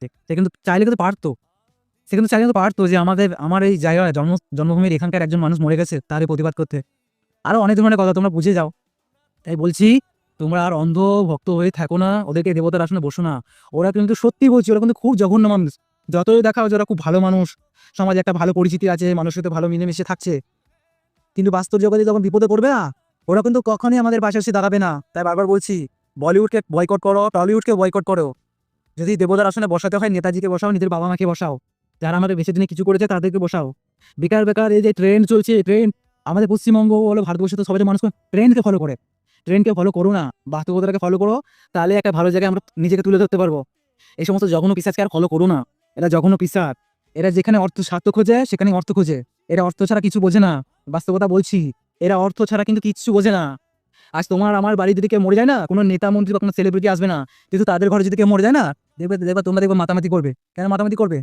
সে কিন্তু চাইলে কিন্তু পারতো। সে কিন্তু চাইলে কিন্তু পারতো যে আমার এই জায়গায় জন্মভূমির এখানকার একজন মানুষ মরে গেছে তারই প্রতিবাদ করতে। আরো অনেক ধরনের কথা তোমরা বুঝে যাও। তাই বলছি তোমরা আর অন্ধ ভক্ত হয়ে থাকো না, ওদেরকে দেবতার আসনে বসো না। ওরা কিন্তু সত্যি বলছি ওরা কিন্তু খুব জঘন্য মানুষ। যতই দেখাও যে ওরা খুব ভালো মানুষ, সমাজে একটা ভালো পরিচিতি আছে, মানুষের সাথে ভালো মিলেমিশে থাকছে, কিন্তু বাস্তব জগতে যখন বিপদে পড়বে না, ওরা কিন্তু কখনোই আমাদের পাশে এসে দাঁড়াবে না। তাই বারবার বলছি, বলিউডকে বয়কট করো, টলিউডকে বয়কট করো। যদি দেবতার আসনে বসাতে হয় নেতাজিকে বসাও, নিজের বাবা মাকে বসাও, যারা আমাদের বেশি দিনে কিছু করেছে তাদেরকে বসাও। বেকার বেকার এই যে ট্রেন্ড চলছে, ট্রেন্ড আমাদের পশ্চিমবঙ্গ বলো ভারতবর্ষে তো সবাই মানুষ ট্রেন্ডকে ফলো করে। ট্রেন্ডকে ফলো করো না, বাস্তবতাকে ফলো করো। তাহলে একটা ভালো জায়গায় আমরা নিজেকে তুলে ধরতে পারবো। এই সমস্ত জঘন্য পিশাচকে আর ফলো করো না। এরা জঘন্য পিশাচ। এরা যেখানে অর্থ স্বার্থ খোঁজে সেখানে অর্থ খোঁজে। এরা অর্থ ছাড়া কিছু বোঝে না। বাস্তবতা বলছি, এরা অর্থ ছাড়া কিন্তু কিচ্ছু বোঝে না। আজ তোমার আমার বাড়ি যদি কেউ মরে যায় না, কোনো নেতা মন্ত্রী বা কোনো সেলিব্রিটি আসবে না, কিন্তু তাদের ঘরে যদি কেউ মরে যায় না, দেখবে দেখবে তোমরা দেখবে মাতামাতি করবে। কেন মাতামাতি করবে?